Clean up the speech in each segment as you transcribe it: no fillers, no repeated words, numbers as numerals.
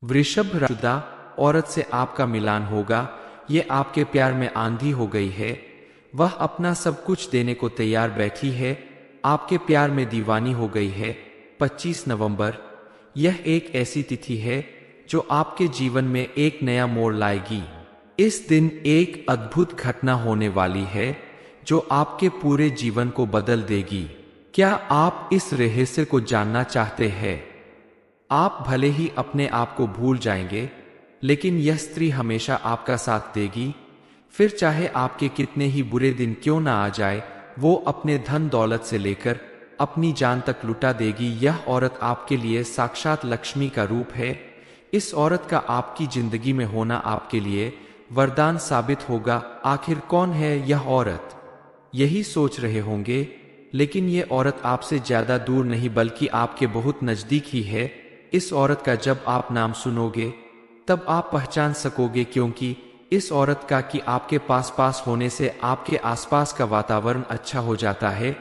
वृषभ राशि औरत से आपका मिलान होगा। ये आपके प्यार में आंधी हो गई है। वह अपना सब कुछ देने को तैयार बैठी है। आपके प्यार में दीवानी हो गई है। 25 नवंबर यह एक ऐसी तिथि है जो आपके जीवन में एक नया मोड़ लाएगी। इस दिन एक अद्भुत घटना होने वाली है जो आपके पूरे जीवन को बदल देगी। क्या आप इस रहस्य को जानना चाहते हैं? आप भले ही अपने आप को भूल जाएंगे, लेकिन यह स्त्री हमेशा आपका साथ देगी। फिर चाहे आपके कितने ही बुरे दिन क्यों ना आ जाए, वो अपने धन दौलत से लेकर अपनी जान तक लुटा देगी। यह औरत आपके लिए साक्षात लक्ष्मी का रूप है। इस औरत का आपकी जिंदगी में होना आपके लिए वरदान साबित होगा। आखिर कौन है यह औरत? यही सोच रहे होंगे, लेकिन ये औरत आपसे ज्यादा दूर नहीं बल्कि आपके बहुत नजदीक ही है। इस औरत का जब आप नाम सुनोगे तब आप पहचान सकोगे, क्योंकि इस औरत का कि आपके पास होने से आपके आसपास का वातावरण अच्छा हो जाता है।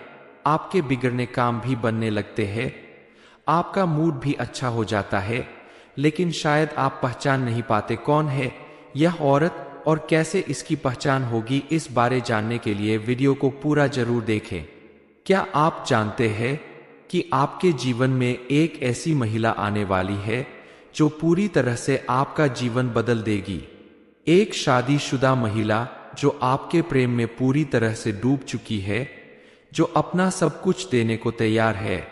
आपके बिगड़ने काम भी बनने लगते हैं। आपका मूड भी अच्छा हो जाता है। लेकिन शायद आप पहचान नहीं पाते कौन है यह औरत और कैसे इसकी पहचान होगी। इस बारे जानने के लिए वीडियो को पूरा जरूर देखें। क्या आप जानते हैं कि आपके जीवन में एक ऐसी महिला आने वाली है जो पूरी तरह से आपका जीवन बदल देगी। एक शादीशुदा महिला जो आपके प्रेम में पूरी तरह से डूब चुकी है, जो अपना सब कुछ देने को तैयार है।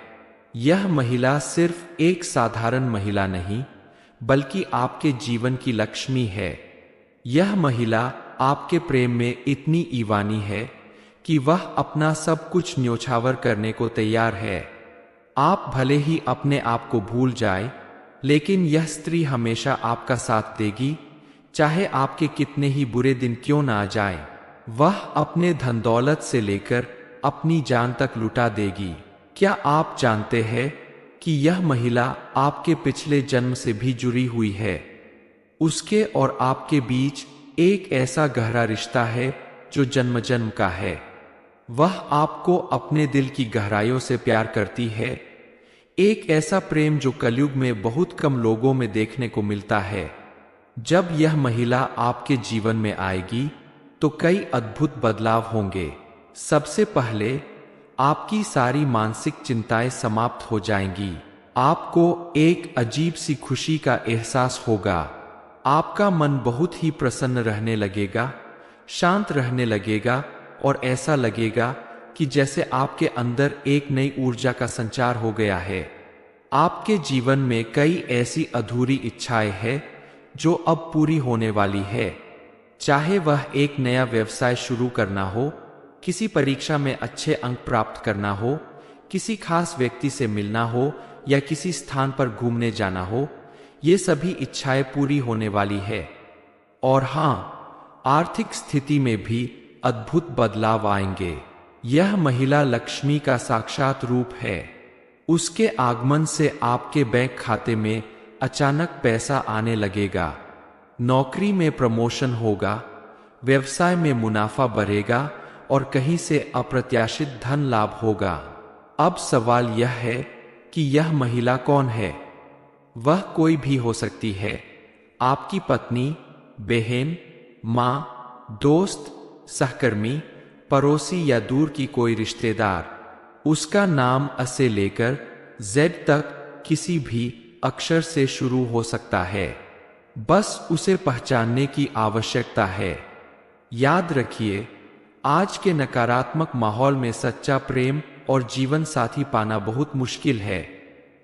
यह महिला सिर्फ एक साधारण महिला नहीं, बल्कि आपके जीवन की लक्ष्मी है। यह महिला आपके प्रेम में इतनी ईवानी है कि वह अपना सब कुछ न्योछावर करने को तैयार है। आप भले ही अपने आप को भूल जाए, लेकिन यह स्त्री हमेशा आपका साथ देगी। चाहे आपके कितने ही बुरे दिन क्यों ना आ जाएं, वह अपने धन दौलत से लेकर अपनी जान तक लुटा देगी। क्या आप जानते हैं कि यह महिला आपके पिछले जन्म से भी जुड़ी हुई है? उसके और आपके बीच एक ऐसा गहरा रिश्ता है जो जन्म जन्म का है। वह आपको अपने दिल की गहराइयों से प्यार करती है। एक ऐसा प्रेम जो कलयुग में बहुत कम लोगों में देखने को मिलता है। जब यह महिला आपके जीवन में आएगी तो कई अद्भुत बदलाव होंगे। सबसे पहले आपकी सारी मानसिक चिंताएं समाप्त हो जाएंगी। आपको एक अजीब सी खुशी का एहसास होगा। आपका मन बहुत ही प्रसन्न रहने लगेगा, शांत रहने लगेगा और ऐसा लगेगा कि जैसे आपके अंदर एक नई ऊर्जा का संचार हो गया है। आपके जीवन में कई ऐसी अधूरी इच्छाएं हैं जो अब पूरी होने वाली है। चाहे वह एक नया व्यवसाय शुरू करना हो, किसी परीक्षा में अच्छे अंक प्राप्त करना हो, किसी खास व्यक्ति से मिलना हो या किसी स्थान पर घूमने जाना हो, ये सभी इच्छाएं पूरी होने वाली है। और हाँ, आर्थिक स्थिति में भी अद्भुत बदलाव आएंगे। यह महिला लक्ष्मी का साक्षात रूप है। उसके आगमन से आपके बैंक खाते में अचानक पैसा आने लगेगा। नौकरी में प्रमोशन होगा, व्यवसाय में मुनाफा बढ़ेगा और कहीं से अप्रत्याशित धन लाभ होगा। अब सवाल यह है कि यह महिला कौन है? वह कोई भी हो सकती है। आपकी पत्नी, बहन, माँ, दोस्त, सहकर्मी, पड़ोसी या दूर की कोई रिश्तेदार। उसका नाम अ से लेकर जेड तक किसी भी अक्षर से शुरू हो सकता है। बस उसे पहचानने की आवश्यकता है। याद रखिए, आज के नकारात्मक माहौल में सच्चा प्रेम और जीवन साथी पाना बहुत मुश्किल है,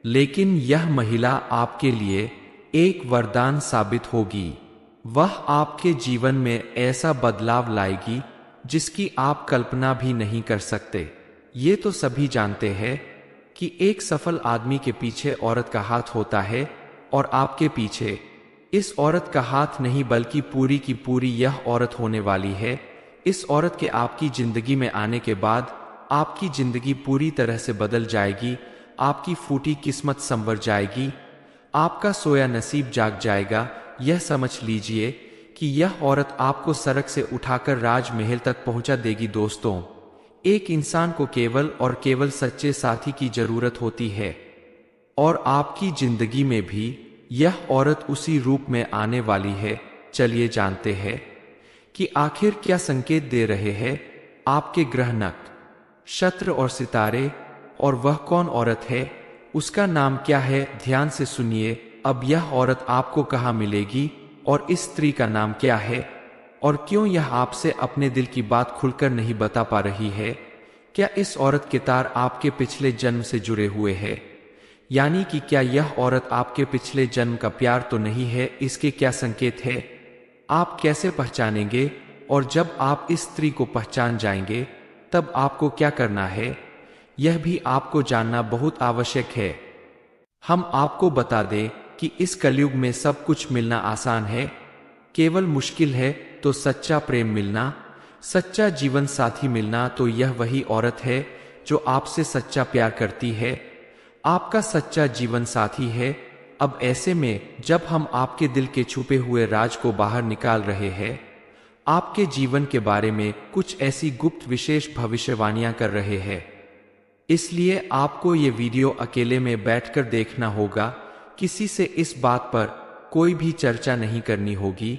लेकिन यह महिला आपके लिए एक वरदान साबित होगी। वह आपके जीवन में ऐसा बदलाव लाएगी जिसकी आप कल्पना भी नहीं कर सकते। ये तो सभी जानते हैं कि एक सफल आदमी के पीछे औरत का हाथ होता है, और आपके पीछे इस औरत का हाथ नहीं बल्कि पूरी की पूरी यह औरत होने वाली है। इस औरत के आपकी जिंदगी में आने के बाद आपकी जिंदगी पूरी तरह से बदल जाएगी। आपकी फूटी किस्मत संवर जाएगी। आपका सोया नसीब जाग जाएगा। यह समझ लीजिए कि यह औरत आपको सड़क से उठाकर राजमहल तक पहुंचा देगी। दोस्तों, एक इंसान को केवल और केवल सच्चे साथी की जरूरत होती है, और आपकी जिंदगी में भी यह औरत उसी रूप में आने वाली है। चलिए जानते हैं कि आखिर क्या संकेत दे रहे हैं आपके ग्रह नक्षत्र और सितारे, और वह कौन औरत है, उसका नाम क्या है। ध्यान से सुनिए। अब यह औरत आपको कहाँ मिलेगी और इस स्त्री का नाम क्या है, और क्यों यह आपसे अपने दिल की बात खुलकर नहीं बता पा रही है। क्या इस औरत के तार आपके पिछले जन्म से जुड़े हुए हैं, यानी कि क्या यह औरत आपके पिछले जन्म का प्यार तो नहीं है। इसके क्या संकेत है, आप कैसे पहचानेंगे, और जब आप इस स्त्री को पहचान जाएंगे तब आपको क्या करना है, यह भी आपको जानना बहुत आवश्यक है। हम आपको बता दें कि इस कलयुग में सब कुछ मिलना आसान है, केवल मुश्किल है तो सच्चा प्रेम मिलना, सच्चा जीवन साथी मिलना। तो यह वही औरत है जो आपसे सच्चा प्यार करती है, आपका सच्चा जीवन साथी है। अब ऐसे में जब हम आपके दिल के छुपे हुए राज को बाहर निकाल रहे हैं, आपके जीवन के बारे में कुछ ऐसी गुप्त विशेष भविष्यवाणियां कर रहे हैं, इसलिए आपको ये वीडियो अकेले में बैठकर देखना होगा। किसी से इस बात पर कोई भी चर्चा नहीं करनी होगी,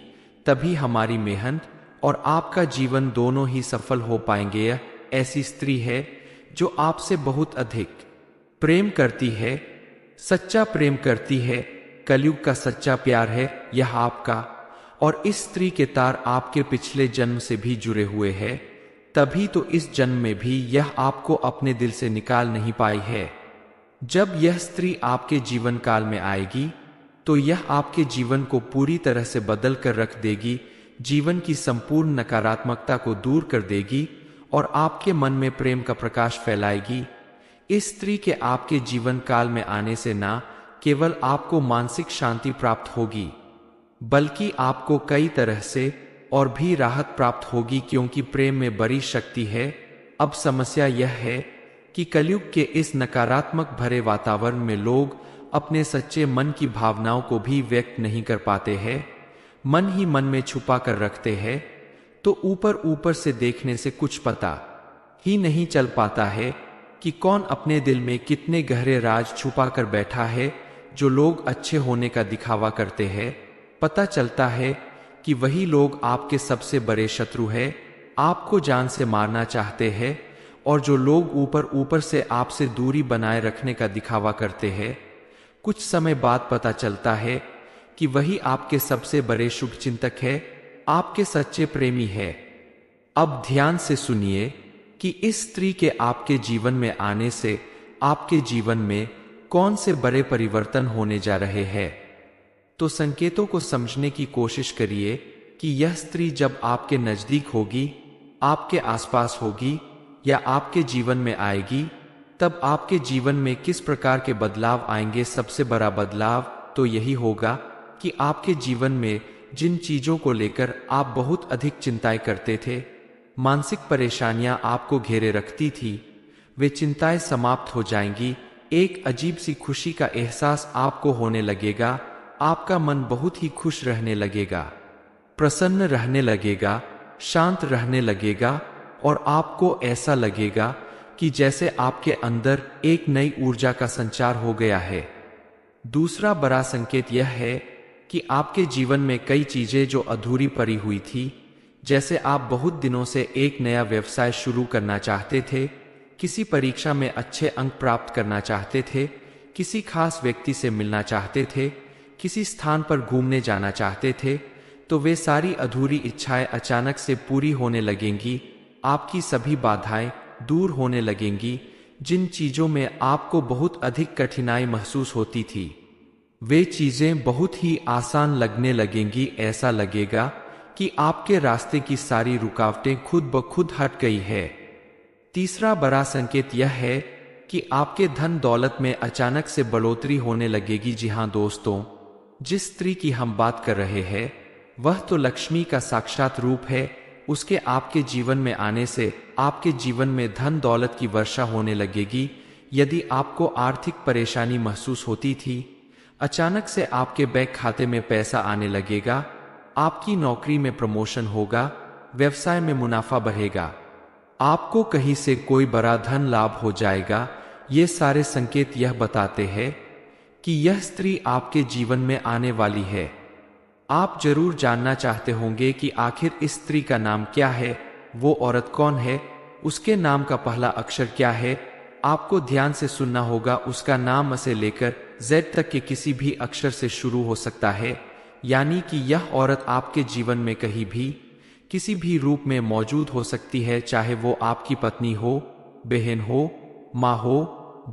तभी हमारी मेहनत और आपका जीवन दोनों ही सफल हो पाएंगे। यह ऐसी स्त्री है जो आपसे बहुत अधिक प्रेम करती है, सच्चा प्रेम करती है। कलयुग का सच्चा प्यार है यह आपका, और इस स्त्री के तार आपके पिछले जन्म से भी जुड़े हुए हैं, तभी तो इस जन्म में भी यह आपको अपने दिल से निकाल नहीं पाई है। जब यह स्त्री आपके जीवन काल में आएगी तो यह आपके जीवन को पूरी तरह से बदल कर रख देगी, जीवन की संपूर्ण नकारात्मकता को दूर कर देगी और आपके मन में प्रेम का प्रकाश फैलाएगी। इस स्त्री के आपके जीवन काल में आने से ना केवल आपको मानसिक शांति प्राप्त होगी, बल्कि आपको कई तरह से और भी राहत प्राप्त होगी, क्योंकि प्रेम में बड़ी शक्ति है। अब समस्या यह है कि कलयुग के इस नकारात्मक भरे वातावरण में लोग अपने सच्चे मन की भावनाओं को भी व्यक्त नहीं कर पाते हैं, मन ही मन में छुपा कर रखते हैं। तो ऊपर ऊपर से देखने से कुछ पता ही नहीं चल पाता है कि कौन अपने दिल में कितने गहरे राज छुपा कर बैठा है। जो लोग अच्छे होने का दिखावा करते हैं, पता चलता है कि वही लोग आपके सबसे बड़े शत्रु हैं, आपको जान से मारना चाहते हैं। और जो लोग ऊपर ऊपर से आपसे दूरी बनाए रखने का दिखावा करते हैं, कुछ समय बाद पता चलता है कि वही आपके सबसे बड़े शुभचिंतक है, आपके सच्चे प्रेमी है। अब ध्यान से सुनिए कि इस स्त्री के आपके जीवन में आने से आपके जीवन में कौन से बड़े परिवर्तन होने जा रहे हैं। तो संकेतों को समझने की कोशिश करिए कि यह स्त्री जब आपके नजदीक होगी, आपके आसपास होगी या आपके जीवन में आएगी, तब आपके जीवन में किस प्रकार के बदलाव आएंगे। सबसे बड़ा बदलाव तो यही होगा कि आपके जीवन में जिन चीजों को लेकर आप बहुत अधिक चिंताएं करते थे, मानसिक परेशानियां आपको घेरे रखती थी, वे चिंताएं समाप्त हो जाएंगी। एक अजीब सी खुशी का एहसास आपको होने लगेगा, आपका मन बहुत ही खुश रहने लगेगा, प्रसन्न रहने लगेगा, शांत रहने लगेगा, और आपको ऐसा लगेगा कि जैसे आपके अंदर एक नई ऊर्जा का संचार हो गया है। दूसरा बड़ा संकेत यह है कि आपके जीवन में कई चीजें जो अधूरी पड़ी हुई थी, जैसे आप बहुत दिनों से एक नया व्यवसाय शुरू करना चाहते थे, किसी परीक्षा में अच्छे अंक प्राप्त करना चाहते थे, किसी खास व्यक्ति से मिलना चाहते थे, किसी स्थान पर घूमने जाना चाहते थे, तो वे सारी अधूरी इच्छाएं अचानक से पूरी होने लगेंगी। आपकी सभी बाधाएं दूर होने लगेंगी। जिन चीजों में आपको बहुत अधिक कठिनाई महसूस होती थी, वे चीजें बहुत ही आसान लगने लगेंगी। ऐसा लगेगा कि आपके रास्ते की सारी रुकावटें खुद ब खुद हट गई है। तीसरा बड़ा संकेत यह है कि आपके धन दौलत में अचानक से बढ़ोतरी होने लगेगी। जी हाँ दोस्तों, जिस स्त्री की हम बात कर रहे हैं वह तो लक्ष्मी का साक्षात रूप है। उसके आपके जीवन में आने से आपके जीवन में धन दौलत की वर्षा होने लगेगी। यदि आपको आर्थिक परेशानी महसूस होती थी, अचानक से आपके बैंक खाते में पैसा आने लगेगा, आपकी नौकरी में प्रमोशन होगा, व्यवसाय में मुनाफा बढ़ेगा, आपको कहीं से कोई बड़ा धन लाभ हो जाएगा। ये सारे संकेत यह बताते हैं कि यह स्त्री आपके जीवन में आने वाली है। आप जरूर जानना चाहते होंगे कि आखिर इस स्त्री का नाम क्या है, वो औरत कौन है, उसके नाम का पहला अक्षर क्या है। आपको ध्यान से सुनना होगा। उसका नाम से लेकर जेड तक के किसी भी अक्षर से शुरू हो सकता है, यानी कि यह औरत आपके जीवन में कहीं भी किसी भी रूप में मौजूद हो सकती है, चाहे वो आपकी पत्नी हो, बहन हो, माँ हो,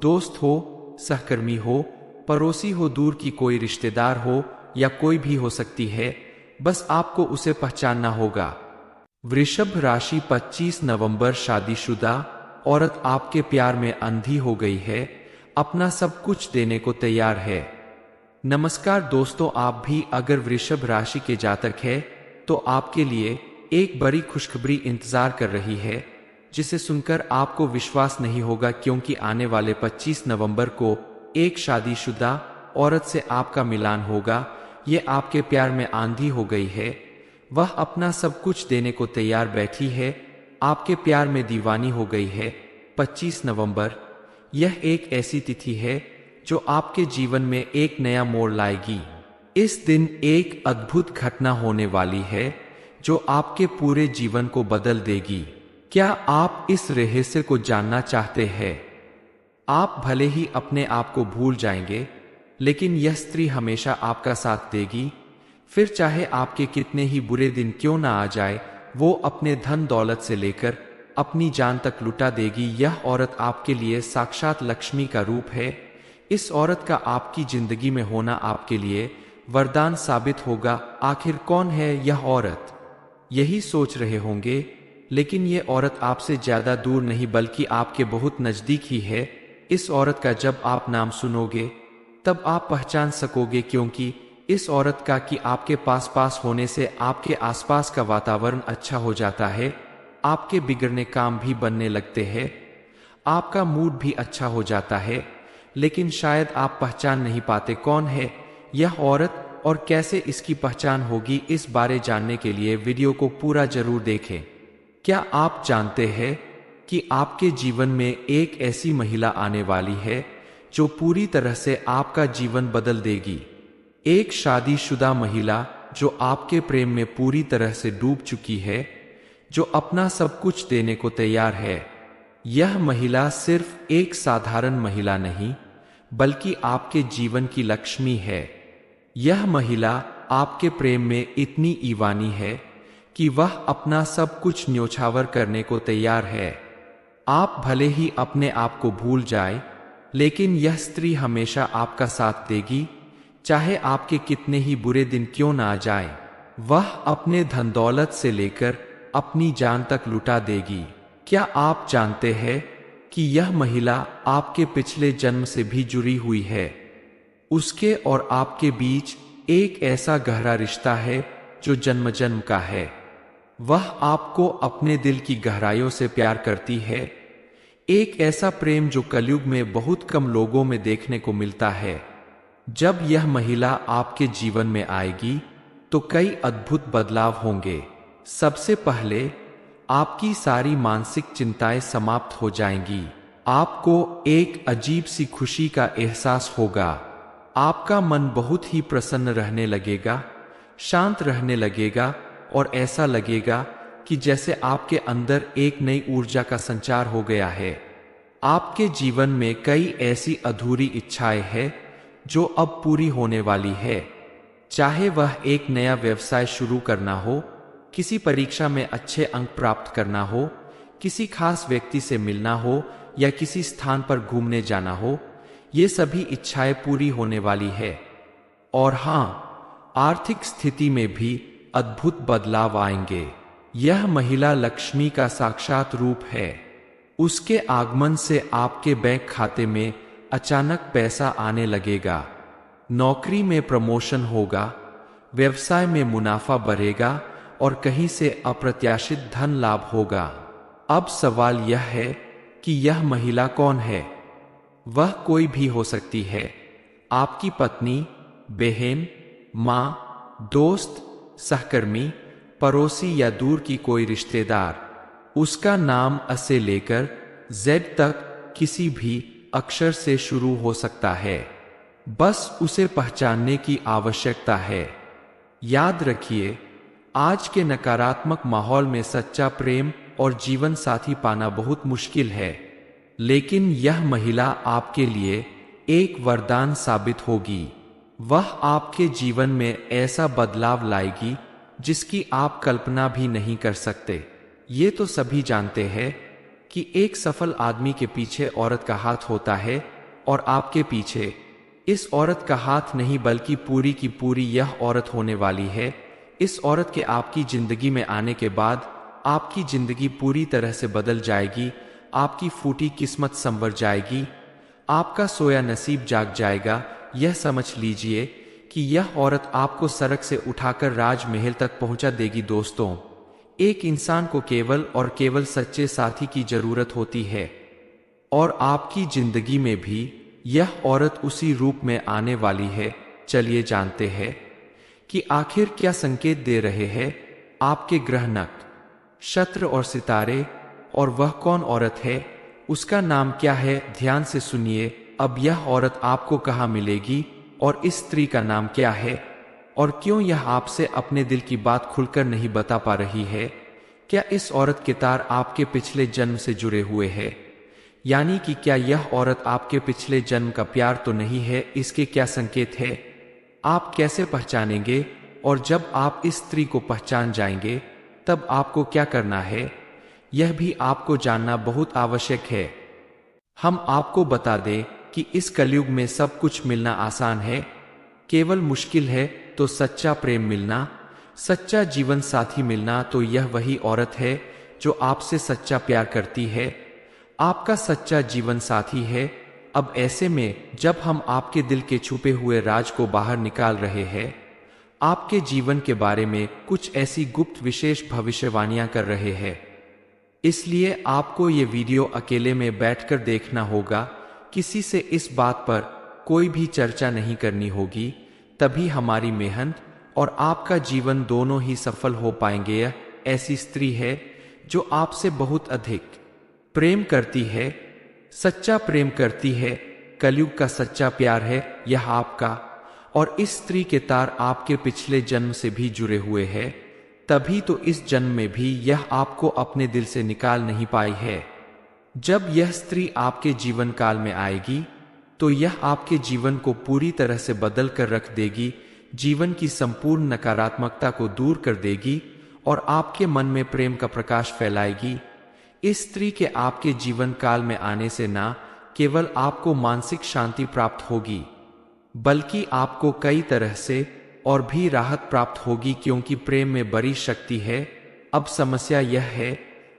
दोस्त हो, सहकर्मी हो, पड़ोसी हो, दूर की कोई रिश्तेदार हो या कोई भी हो सकती है। बस आपको उसे पहचानना होगा। वृषभ राशि 25 नवंबर। शादीशुदा औरत आपके प्यार में अंधी हो गई है, अपना सब कुछ देने को तैयार है। नमस्कार दोस्तों, आप भी अगर वृषभ राशि के जातक है तो आपके लिए एक बड़ी खुशखबरी इंतजार कर रही है, जिसे सुनकर आपको विश्वास नहीं होगा, क्योंकि आने वाले 25 नवंबर को एक शादीशुदा औरत से आपका मिलान होगा। ये आपके प्यार में आंधी हो गई है, वह अपना सब कुछ देने को तैयार बैठी है, आपके प्यार में दीवानी हो गई है। 25 नवंबर यह एक ऐसी तिथि है जो आपके जीवन में एक नया मोड़ लाएगी। इस दिन एक अद्भुत घटना होने वाली है जो आपके पूरे जीवन को बदल देगी। क्या आप इस रहस्य को जानना चाहते हैं? आप भले ही अपने आप को भूल जाएंगे, लेकिन यह स्त्री हमेशा आपका साथ देगी। फिर चाहे आपके कितने ही बुरे दिन क्यों ना आ जाए, वो अपने धन दौलत से लेकर अपनी जान तक लुटा देगी। यह औरत आपके लिए साक्षात लक्ष्मी का रूप है। इस औरत का आपकी जिंदगी में होना आपके लिए वरदान साबित होगा। आखिर कौन है यह औरत, यही सोच रहे होंगे, लेकिन यह औरत आपसे ज्यादा दूर नहीं बल्कि आपके बहुत नजदीक ही है। इस औरत का जब आप नाम सुनोगे तब आप पहचान सकोगे, क्योंकि इस औरत का कि आपके पास होने से आपके आसपास का वातावरण अच्छा हो जाता है, आपके बिगड़ने काम भी बनने लगते हैं, आपका मूड भी अच्छा हो जाता है। लेकिन शायद आप पहचान नहीं पाते कौन है यह औरत और कैसे इसकी पहचान होगी। इस बारे जानने के लिए वीडियो को पूरा जरूर देखें। क्या आप जानते हैं कि आपके जीवन में एक ऐसी महिला आने वाली है जो पूरी तरह से आपका जीवन बदल देगी। एक शादीशुदा महिला जो आपके प्रेम में पूरी तरह से डूब चुकी है, जो अपना सब कुछ देने को तैयार है। यह महिला सिर्फ एक साधारण महिला नहीं, बल्कि आपके जीवन की लक्ष्मी है। यह महिला आपके प्रेम में इतनी ईवानी है कि वह अपना सब कुछ न्योछावर करने को तैयार है। आप भले ही अपने आप को भूल जाए, लेकिन यह स्त्री हमेशा आपका साथ देगी, चाहे आपके कितने ही बुरे दिन क्यों ना आ जाए। वह अपने धन दौलत से लेकर अपनी जान तक लुटा देगी। क्या आप जानते हैं कि यह महिला आपके पिछले जन्म से भी जुड़ी हुई है? उसके और आपके बीच एक ऐसा गहरा रिश्ता है जो जन्म जन्म का है। वह आपको अपने दिल की गहराइयों से प्यार करती है, एक ऐसा प्रेम जो कलयुग में बहुत कम लोगों में देखने को मिलता है। जब यह महिला आपके जीवन में आएगी तो कई अद्भुत बदलाव होंगे। सबसे पहले आपकी सारी मानसिक चिंताएं समाप्त हो जाएंगी। आपको एक अजीब सी खुशी का एहसास होगा। आपका मन बहुत ही प्रसन्न रहने लगेगा, शांत रहने लगेगा और ऐसा लगेगा कि जैसे आपके अंदर एक नई ऊर्जा का संचार हो गया है। आपके जीवन में कई ऐसी अधूरी इच्छाएं हैं जो अब पूरी होने वाली है। चाहे वह एक नया व्यवसाय शुरू करना हो, किसी परीक्षा में अच्छे अंक प्राप्त करना हो, किसी खास व्यक्ति से मिलना हो या किसी स्थान पर घूमने जाना हो, ये सभी इच्छाएं पूरी होने वाली है। और हाँ, आर्थिक स्थिति में भी अद्भुत बदलाव आएंगे। यह महिला लक्ष्मी का साक्षात रूप है। उसके आगमन से आपके बैंक खाते में अचानक पैसा आने लगेगा, नौकरी में प्रमोशन होगा, व्यवसाय में मुनाफा बढ़ेगा और कहीं से अप्रत्याशित धन लाभ होगा। अब सवाल यह है कि यह महिला कौन है? वह कोई भी हो सकती है, आपकी पत्नी, बहन, माँ, दोस्त, सहकर्मी, पड़ोसी या दूर की कोई रिश्तेदार। उसका नाम अ से लेकर जेड तक किसी भी अक्षर से शुरू हो सकता है। बस उसे पहचानने की आवश्यकता है। याद रखिए, आज के नकारात्मक माहौल में सच्चा प्रेम और जीवन साथी पाना बहुत मुश्किल है, लेकिन यह महिला आपके लिए एक वरदान साबित होगी। वह आपके जीवन में ऐसा बदलाव लाएगी जिसकी आप कल्पना भी नहीं कर सकते। ये तो सभी जानते हैं कि एक सफल आदमी के पीछे औरत का हाथ होता है, और आपके पीछे इस औरत का हाथ नहीं बल्कि पूरी की पूरी यह औरत होने वाली है। इस औरत के आपकी जिंदगी में आने के बाद आपकी जिंदगी पूरी तरह से बदल जाएगी। आपकी फूटी किस्मत संवर जाएगी, आपका सोया नसीब जाग जाएगा। यह समझ लीजिए कि यह औरत आपको सड़क से उठाकर राजमहल तक पहुंचा देगी। दोस्तों, एक इंसान को केवल और केवल सच्चे साथी की जरूरत होती है, और आपकी जिंदगी में भी यह औरत उसी रूप में आने वाली है। चलिए जानते हैं कि आखिर क्या संकेत दे रहे हैं आपके ग्रह, नक्षत्र और सितारे, और वह कौन औरत है, उसका नाम क्या है। ध्यान से सुनिए। अब यह औरत आपको कहाँ मिलेगी, और इस स्त्री का नाम क्या है, और क्यों यह आपसे अपने दिल की बात खुलकर नहीं बता पा रही है। क्या इस औरत के तार आपके पिछले जन्म से जुड़े हुए हैं, यानी कि क्या यह औरत आपके पिछले जन्म का प्यार तो नहीं है। इसके क्या संकेत है, आप कैसे पहचानेंगे, और जब आप इस स्त्री को पहचान जाएंगे तब आपको क्या करना है, यह भी आपको जानना बहुत आवश्यक है। हम आपको बता दें कि इस कलयुग में सब कुछ मिलना आसान है, केवल मुश्किल है तो सच्चा प्रेम मिलना, सच्चा जीवन साथी मिलना। तो यह वही औरत है जो आपसे सच्चा प्यार करती है, आपका सच्चा जीवन साथी है। अब ऐसे में जब हम आपके दिल के छुपे हुए राज को बाहर निकाल रहे हैं, आपके जीवन के बारे में कुछ ऐसी गुप्त विशेष भविष्यवाणियां कर रहे हैं, इसलिए आपको ये वीडियो अकेले में बैठकर देखना होगा। किसी से इस बात पर कोई भी चर्चा नहीं करनी होगी, तभी हमारी मेहनत और आपका जीवन दोनों ही सफल हो पाएंगे। यह ऐसी स्त्री है जो आपसे बहुत अधिक प्रेम करती है, सच्चा प्रेम करती है। कलयुग का सच्चा प्यार है यह आपका, और इस स्त्री के तार आपके पिछले जन्म से भी जुड़े हुए हैं, तभी तो इस जन्म में भी यह आपको अपने दिल से निकाल नहीं पाई है। जब यह स्त्री आपके जीवन काल में आएगी तो यह आपके जीवन को पूरी तरह से बदल कर रख देगी, जीवन की संपूर्ण नकारात्मकता को दूर कर देगी और आपके मन में प्रेम का प्रकाश फैलाएगी। इस स्त्री के आपके जीवन काल में आने से ना केवल आपको मानसिक शांति प्राप्त होगी, बल्कि आपको कई तरह से और भी राहत प्राप्त होगी, क्योंकि प्रेम में बड़ी शक्ति है। अब समस्या यह है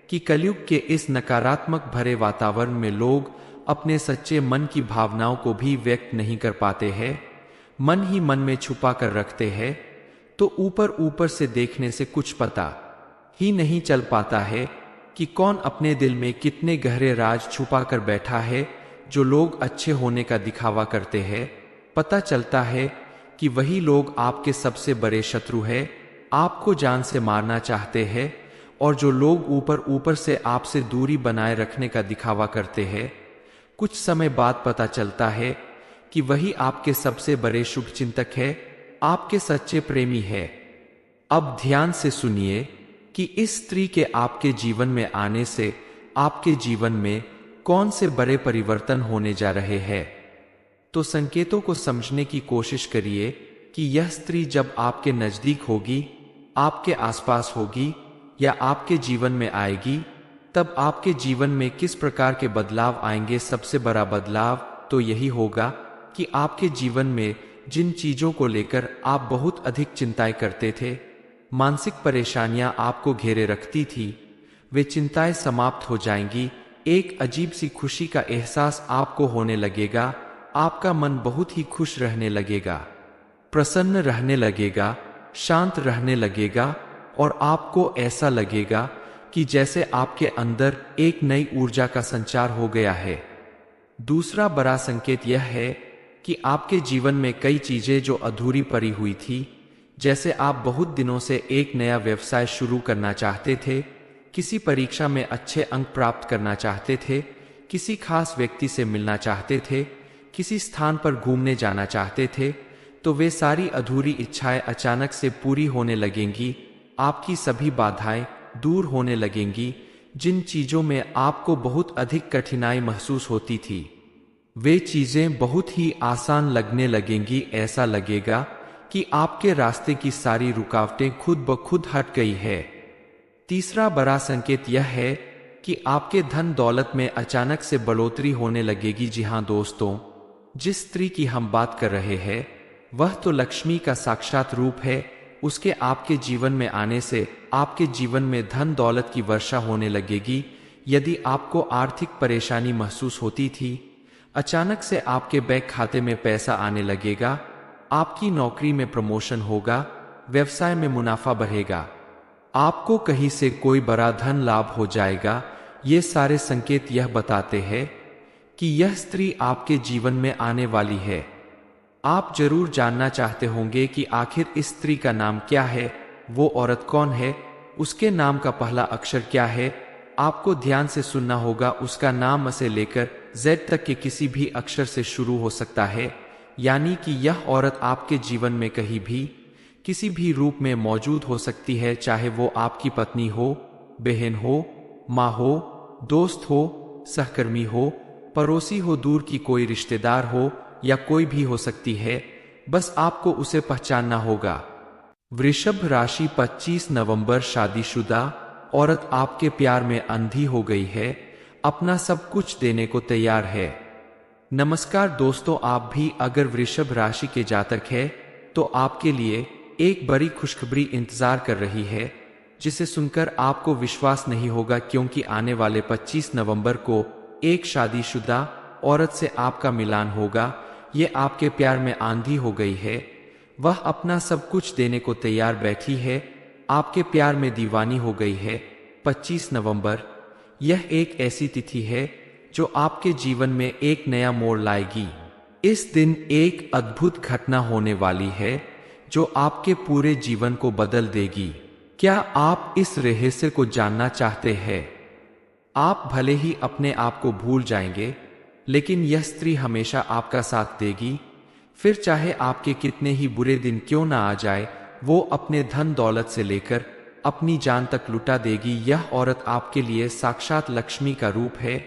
कि कलयुग के इस नकारात्मक भरे वातावरण में लोग अपने सच्चे मन की भावनाओं को भी व्यक्त नहीं कर पाते हैं, मन ही मन में छुपा कर रखते हैं। तो ऊपर ऊपर से देखने से कुछ पता ही नहीं चल पाता है कि कौन अपने दिल में कितने गहरे राज छुपा कर बैठा है। जो लोग अच्छे होने का दिखावा करते हैं, पता चलता है कि वही लोग आपके सबसे बड़े शत्रु हैं, आपको जान से मारना चाहते हैं। और जो लोग ऊपर ऊपर से आपसे दूरी बनाए रखने का दिखावा करते हैं, कुछ समय बाद पता चलता है कि वही आपके सबसे बड़े शुभचिंतक है, आपके सच्चे प्रेमी है। अब ध्यान से सुनिए कि इस स्त्री के आपके जीवन में आने से आपके जीवन में कौन से बड़े परिवर्तन होने जा रहे हैं। तो संकेतों को समझने की कोशिश करिए कि यह स्त्री जब आपके नजदीक होगी, आपके आसपास होगी या आपके जीवन में आएगी, तब आपके जीवन में किस प्रकार के बदलाव आएंगे। सबसे बड़ा बदलाव तो यही होगा कि आपके जीवन में जिन चीजों को लेकर आप बहुत अधिक चिंताएं करते थे, मानसिक परेशानियां आपको घेरे रखती थी, वे चिंताएं समाप्त हो जाएंगी। एक अजीब सी खुशी का एहसास आपको होने लगेगा, आपका मन बहुत ही खुश रहने लगेगा, प्रसन्न रहने लगेगा, शांत रहने लगेगा, और आपको ऐसा लगेगा कि जैसे आपके अंदर एक नई ऊर्जा का संचार हो गया है। दूसरा बड़ा संकेत यह है कि आपके जीवन में कई चीजें जो अधूरी पड़ी हुई थी, जैसे आप बहुत दिनों से एक नया व्यवसाय शुरू करना चाहते थे, किसी परीक्षा में अच्छे अंक प्राप्त करना चाहते थे, किसी खास व्यक्ति से मिलना चाहते थे, किसी स्थान पर घूमने जाना चाहते थे, तो वे सारी अधूरी इच्छाएं अचानक से पूरी होने लगेंगी। आपकी सभी बाधाएं दूर होने लगेंगी। जिन चीजों में आपको बहुत अधिक कठिनाई महसूस होती थी, वे चीजें बहुत ही आसान लगने लगेंगी। ऐसा लगेगा कि आपके रास्ते की सारी रुकावटें खुद ब खुद हट गई है। तीसरा बड़ा संकेत यह है कि आपके धन दौलत में अचानक से बढ़ोतरी होने लगेगी। जी हाँ दोस्तों, जिस स्त्री की हम बात कर रहे हैं, वह तो लक्ष्मी का साक्षात रूप है। उसके आपके जीवन में आने से आपके जीवन में धन दौलत की वर्षा होने लगेगी। यदि आपको आर्थिक परेशानी महसूस होती थी, अचानक से आपके बैंक खाते में पैसा आने लगेगा। आपकी नौकरी में प्रमोशन होगा, व्यवसाय में मुनाफा बढ़ेगा, आपको कहीं से कोई बड़ा धन लाभ हो जाएगा। ये सारे संकेत यह बताते हैं कि यह स्त्री आपके जीवन में आने वाली है। आप जरूर जानना चाहते होंगे कि आखिर इस स्त्री का नाम क्या है, वो औरत कौन है, उसके नाम का पहला अक्षर क्या है। आपको ध्यान से सुनना होगा। उसका नाम से लेकर जेड तक के किसी भी अक्षर से शुरू हो सकता है, यानी कि यह औरत आपके जीवन में कहीं भी किसी भी रूप में मौजूद हो सकती है, चाहे वो आपकी पत्नी हो, बहन हो, माँ हो, दोस्त हो, सहकर्मी हो, पड़ोसी हो, दूर की कोई रिश्तेदार हो, या कोई भी हो सकती है। बस आपको उसे पहचानना होगा। वृषभ राशि 25 नवंबर। शादीशुदा औरत आपके प्यार में अंधी हो गई है, अपना सब कुछ देने को तैयार है। नमस्कार दोस्तों, आप भी अगर वृषभ राशि के जातक है तो आपके लिए एक बड़ी खुशखबरी इंतजार कर रही है, जिसे सुनकर आपको विश्वास नहीं होगा, क्योंकि आने वाले 25 नवंबर को एक शादीशुदा औरत से आपका मिलान होगा। ये आपके प्यार में आंधी हो गई है, वह अपना सब कुछ देने को तैयार बैठी है, आपके प्यार में दीवानी हो गई है। 25 नवंबर यह एक ऐसी तिथि है जो आपके जीवन में एक नया मोड़ लाएगी। इस दिन एक अद्भुत घटना होने वाली है जो आपके पूरे जीवन को बदल देगी। क्या आप इस रहस्य को जानना चाहते हैं? आप भले ही अपने आप को भूल जाएंगे, लेकिन यह स्त्री हमेशा आपका साथ देगी। फिर चाहे आपके कितने ही बुरे दिन क्यों ना आ जाए, वो अपने धन दौलत से लेकर अपनी जान तक लुटा देगी। यह औरत आपके लिए साक्षात लक्ष्मी का रूप है।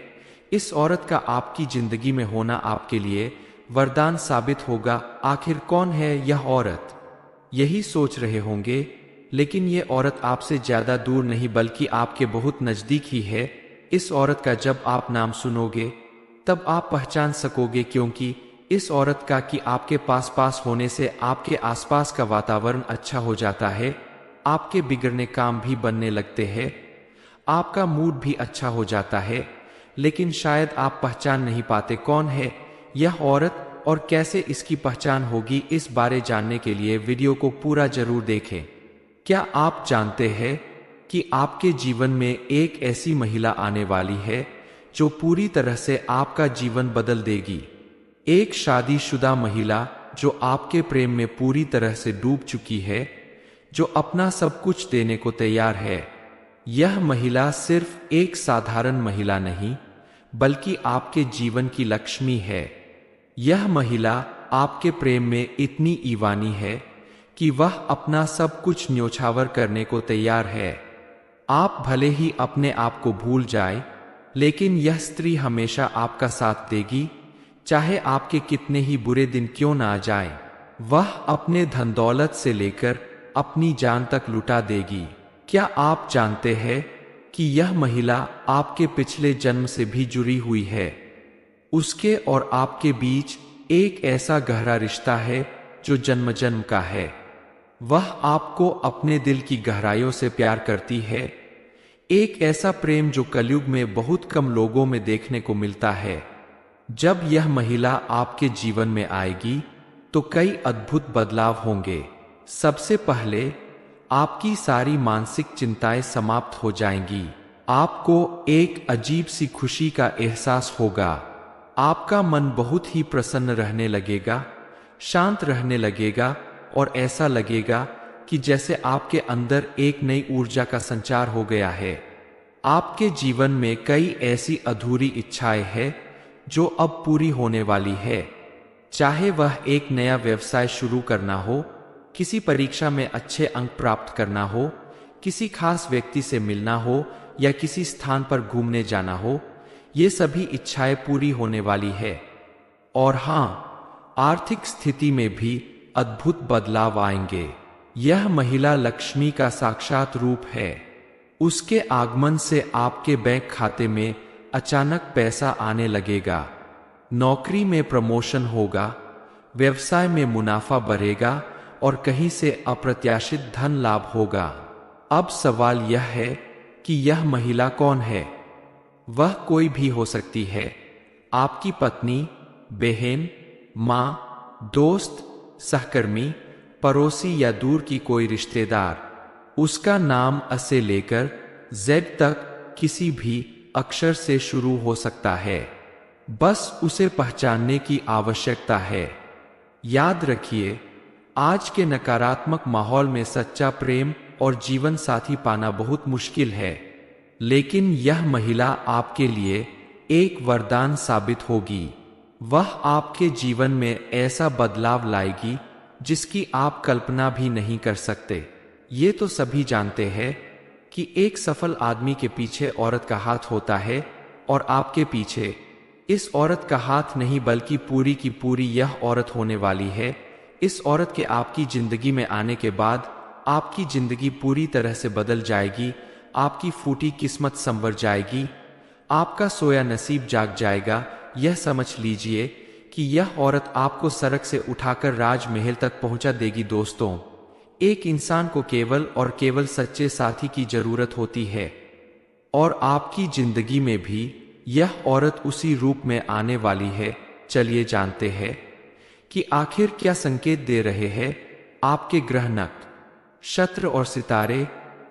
इस औरत का आपकी जिंदगी में होना आपके लिए वरदान साबित होगा। आखिर कौन है यह औरत, यही सोच रहे होंगे, लेकिन ये औरत आपसे ज्यादा दूर नहीं बल्कि आपके बहुत नजदीक ही है। इस औरत का जब आप नाम सुनोगे तब आप पहचान सकोगे, क्योंकि इस औरत का कि आपके पास होने से आपके आसपास का वातावरण अच्छा हो जाता है, आपके बिगड़ने काम भी बनने लगते हैं, आपका मूड भी अच्छा हो जाता है। लेकिन शायद आप पहचान नहीं पाते कौन है यह औरत और कैसे इसकी पहचान होगी। इस बारे जानने के लिए वीडियो को पूरा जरूर देखें। क्या आप जानते हैं कि आपके जीवन में एक ऐसी महिला आने वाली है जो पूरी तरह से आपका जीवन बदल देगी। एक शादीशुदा महिला जो आपके प्रेम में पूरी तरह से डूब चुकी है, जो अपना सब कुछ देने को तैयार है। यह महिला सिर्फ एक साधारण महिला नहीं, बल्कि आपके जीवन की लक्ष्मी है। यह महिला आपके प्रेम में इतनी ईवानी है कि वह अपना सब कुछ न्योछावर करने को तैयार है। आप भले ही अपने आप को भूल जाए, लेकिन यह स्त्री हमेशा आपका साथ देगी, चाहे आपके कितने ही बुरे दिन क्यों ना आ जाए। वह अपने धन दौलत से लेकर अपनी जान तक लुटा देगी। क्या आप जानते हैं कि यह महिला आपके पिछले जन्म से भी जुड़ी हुई है? उसके और आपके बीच एक ऐसा गहरा रिश्ता है जो जन्म जन्म का है। वह आपको अपने दिल की गहराइयों से प्यार करती है, एक ऐसा प्रेम जो कलयुग में बहुत कम लोगों में देखने को मिलता है। जब यह महिला आपके जीवन में आएगी तो कई अद्भुत बदलाव होंगे। सबसे पहले आपकी सारी मानसिक चिंताएं समाप्त हो जाएंगी। आपको एक अजीब सी खुशी का एहसास होगा। आपका मन बहुत ही प्रसन्न रहने लगेगा, शांत रहने लगेगा, और ऐसा लगेगा कि जैसे आपके अंदर एक नई ऊर्जा का संचार हो गया है। आपके जीवन में कई ऐसी अधूरी इच्छाएं हैं जो अब पूरी होने वाली है। चाहे वह एक नया व्यवसाय शुरू करना हो, किसी परीक्षा में अच्छे अंक प्राप्त करना हो, किसी खास व्यक्ति से मिलना हो या किसी स्थान पर घूमने जाना हो, ये सभी इच्छाएं पूरी होने वाली है। और हाँ, आर्थिक स्थिति में भी अद्भुत बदलाव आएंगे। यह महिला लक्ष्मी का साक्षात रूप है। उसके आगमन से आपके बैंक खाते में अचानक पैसा आने लगेगा। नौकरी में प्रमोशन होगा, व्यवसाय में मुनाफा बढ़ेगा और कहीं से अप्रत्याशित धन लाभ होगा। अब सवाल यह है कि यह महिला कौन है? वह कोई भी हो सकती है। आपकी पत्नी, बहन, माँ, दोस्त, सहकर्मी, पड़ोसी या दूर की कोई रिश्तेदार। उसका नाम अ से लेकर जेड तक किसी भी अक्षर से शुरू हो सकता है। बस उसे पहचानने की आवश्यकता है। याद रखिए, आज के नकारात्मक माहौल में सच्चा प्रेम और जीवन साथी पाना बहुत मुश्किल है, लेकिन यह महिला आपके लिए एक वरदान साबित होगी। वह आपके जीवन में ऐसा बदलाव लाएगी जिसकी आप कल्पना भी नहीं कर सकते। ये तो सभी जानते हैं कि एक सफल आदमी के पीछे औरत का हाथ होता है, और आपके पीछे इस औरत का हाथ नहीं बल्कि पूरी की पूरी यह औरत होने वाली है। इस औरत के आपकी जिंदगी में आने के बाद आपकी जिंदगी पूरी तरह से बदल जाएगी। आपकी फूटी किस्मत संवर जाएगी, आपका सोया नसीब जाग जाएगा। यह समझ लीजिए कि यह औरत आपको सड़क से उठाकर राजमहल तक पहुंचा देगी। दोस्तों, एक इंसान को केवल और केवल सच्चे साथी की जरूरत होती है, और आपकी जिंदगी में भी यह औरत उसी रूप में आने वाली है। चलिए जानते हैं कि आखिर क्या संकेत दे रहे हैं आपके ग्रह, नक्षत्र और सितारे,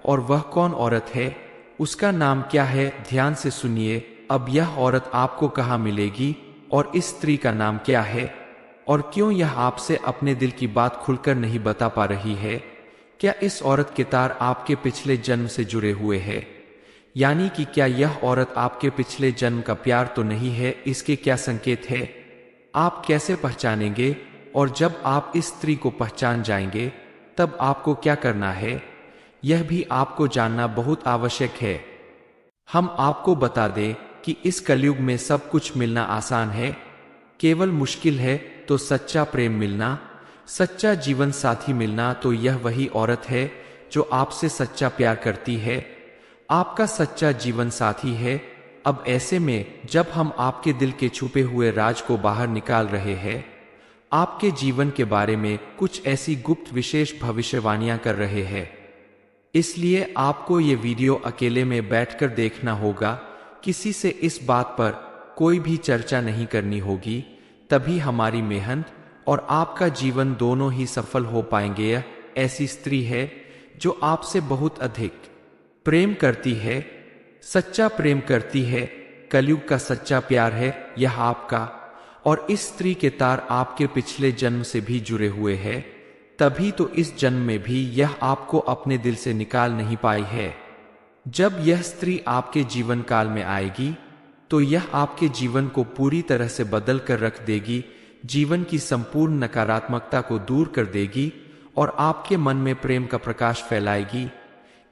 और वह कौन औरत है, उसका नाम क्या है। ध्यान से सुनिए। अब यह औरत आपको कहाँ मिलेगी और इस स्त्री का नाम क्या है, और क्यों यह आपसे अपने दिल की बात खुलकर नहीं बता पा रही है? क्या इस औरत के तार आपके पिछले जन्म से जुड़े हुए हैं? यानी कि क्या यह औरत आपके पिछले जन्म का प्यार तो नहीं है? इसके क्या संकेत है? आप कैसे पहचानेंगे? और जब आप इस स्त्री को पहचान जाएंगे तब आपको क्या करना है, यह भी आपको जानना बहुत आवश्यक है। हम आपको बता दें कि इस कलयुग में सब कुछ मिलना आसान है, केवल मुश्किल है तो सच्चा प्रेम मिलना, सच्चा जीवन साथी मिलना। तो यह वही औरत है जो आपसे सच्चा प्यार करती है, आपका सच्चा जीवन साथी है। अब ऐसे में जब हम आपके दिल के छुपे हुए राज को बाहर निकाल रहे हैं, आपके जीवन के बारे में कुछ ऐसी गुप्त विशेष भविष्यवाणियां कर रहे हैं, इसलिए आपको ये वीडियो अकेले में बैठकर देखना होगा। किसी से इस बात पर कोई भी चर्चा नहीं करनी होगी, तभी हमारी मेहनत और आपका जीवन दोनों ही सफल हो पाएंगे। यह ऐसी स्त्री है जो आपसे बहुत अधिक प्रेम करती है, सच्चा प्रेम करती है। कलयुग का सच्चा प्यार है यह आपका, और इस स्त्री के तार आपके पिछले जन्म से भी जुड़े हुए हैं, तभी तो इस जन्म में भी यह आपको अपने दिल से निकाल नहीं पाई है। जब यह स्त्री आपके जीवन काल में आएगी तो यह आपके जीवन को पूरी तरह से बदल कर रख देगी, जीवन की संपूर्ण नकारात्मकता को दूर कर देगी और आपके मन में प्रेम का प्रकाश फैलाएगी।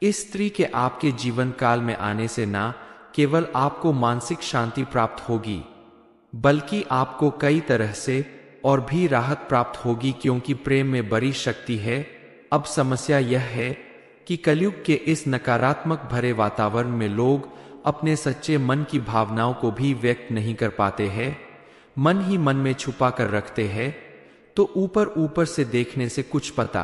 इस स्त्री के आपके जीवन काल में आने से ना केवल आपको मानसिक शांति प्राप्त होगी, बल्कि आपको कई तरह से और भी राहत प्राप्त होगी, क्योंकि प्रेम में बड़ी शक्ति है। अब समस्या यह है कि कलयुग के इस नकारात्मक भरे वातावरण में लोग अपने सच्चे मन की भावनाओं को भी व्यक्त नहीं कर पाते हैं, मन ही मन में छुपा कर रखते हैं। तो ऊपर ऊपर से देखने से कुछ पता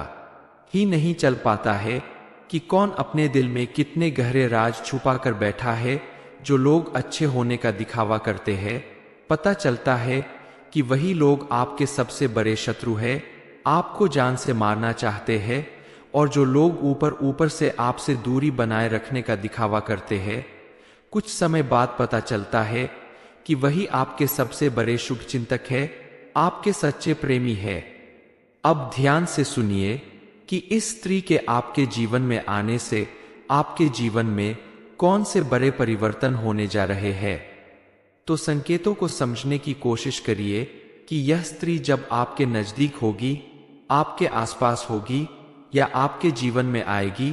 ही नहीं चल पाता है कि कौन अपने दिल में कितने गहरे राज छुपा कर बैठा है। जो लोग अच्छे होने का दिखावा करते हैं, पता चलता है कि वही लोग आपके सबसे बड़े शत्रु हैं, आपको जान से मारना चाहते हैं। और जो लोग ऊपर ऊपर से आपसे दूरी बनाए रखने का दिखावा करते हैं, कुछ समय बाद पता चलता है कि वही आपके सबसे बड़े शुभचिंतक है, आपके सच्चे प्रेमी है। अब ध्यान से सुनिए कि इस स्त्री के आपके जीवन में आने से आपके जीवन में कौन से बड़े परिवर्तन होने जा रहे हैं। तो संकेतों को समझने की कोशिश करिए। कि यह स्त्री जब आपके नजदीक होगी, आपके आसपास होगी या आपके जीवन में आएगी,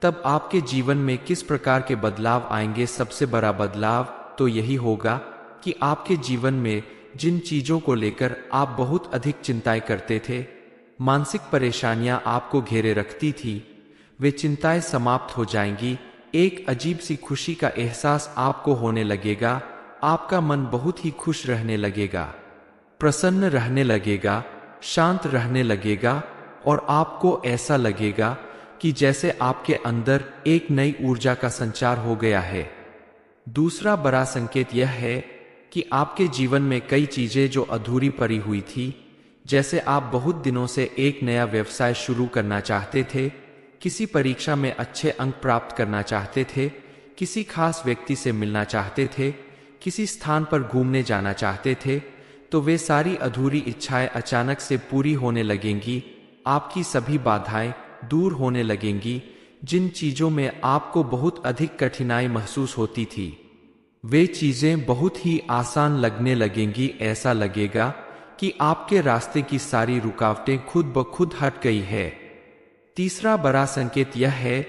तब आपके जीवन में किस प्रकार के बदलाव आएंगे। सबसे बड़ा बदलाव तो यही होगा कि आपके जीवन में जिन चीजों को लेकर आप बहुत अधिक चिंताएं करते थे, मानसिक परेशानियां आपको घेरे रखती थी, वे चिंताएं समाप्त हो जाएंगी। एक अजीब सी खुशी का एहसास आपको होने लगेगा। आपका मन बहुत ही खुश रहने लगेगा, प्रसन्न रहने लगेगा, शांत रहने लगेगा और आपको ऐसा लगेगा कि जैसे आपके अंदर एक नई ऊर्जा का संचार हो गया है। दूसरा बड़ा संकेत यह है कि आपके जीवन में कई चीजें जो अधूरी पड़ी हुई थी, जैसे आप बहुत दिनों से एक नया व्यवसाय शुरू करना चाहते थे, किसी परीक्षा में अच्छे अंक प्राप्त करना चाहते थे, किसी खास व्यक्ति से मिलना चाहते थे, किसी स्थान पर घूमने जाना चाहते थे, तो वे सारी अधूरी इच्छाएं अचानक से पूरी होने लगेंगी। आपकी सभी बाधाएं दूर होने लगेंगी। जिन चीजों में आपको बहुत अधिक कठिनाई महसूस होती थी, वे चीजें बहुत ही आसान लगने लगेंगी। ऐसा लगेगा कि आपके रास्ते की सारी रुकावटें खुद ब खुद हट गई है। तीसरा बड़ा संकेत यह है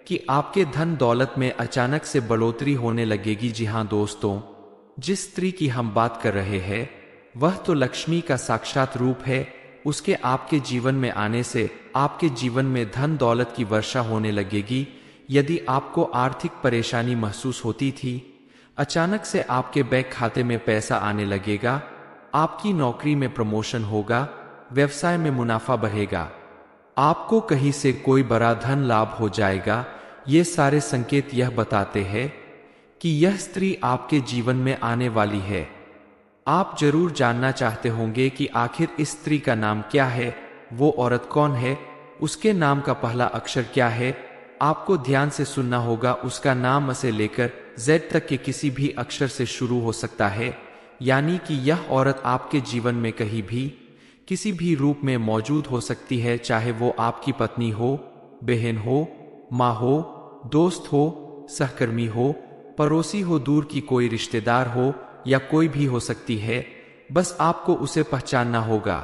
कि आपके धन दौलत में अचानक से बढ़ोतरी होने लगेगी। जी हाँ दोस्तों, जिस स्त्री की हम बात कर रहे हैं, वह तो लक्ष्मी का साक्षात रूप है। उसके आपके जीवन में आने से आपके जीवन में धन दौलत की वर्षा होने लगेगी। यदि आपको आर्थिक परेशानी महसूस होती थी, अचानक से आपके बैंक खाते में पैसा आने लगेगा, आपकी नौकरी में प्रमोशन होगा, व्यवसाय में मुनाफा बढ़ेगा, आपको कहीं से कोई बड़ा धन लाभ हो जाएगा। ये सारे संकेत यह बताते हैं कि यह स्त्री आपके जीवन में आने वाली है। आप जरूर जानना चाहते होंगे कि आखिर इस स्त्री का नाम क्या है, वो औरत कौन है, उसके नाम का पहला अक्षर क्या है। आपको ध्यान से सुनना होगा। उसका नाम से लेकर जेड तक के किसी भी अक्षर से शुरू हो सकता है, यानी कि यह औरत आपके जीवन में कहीं भी किसी भी रूप में मौजूद हो सकती है, चाहे वो आपकी पत्नी हो, बहन हो, माँ हो, दोस्त हो, सहकर्मी हो, पड़ोसी हो, दूर की कोई रिश्तेदार हो या कोई भी हो सकती है। बस आपको उसे पहचानना होगा।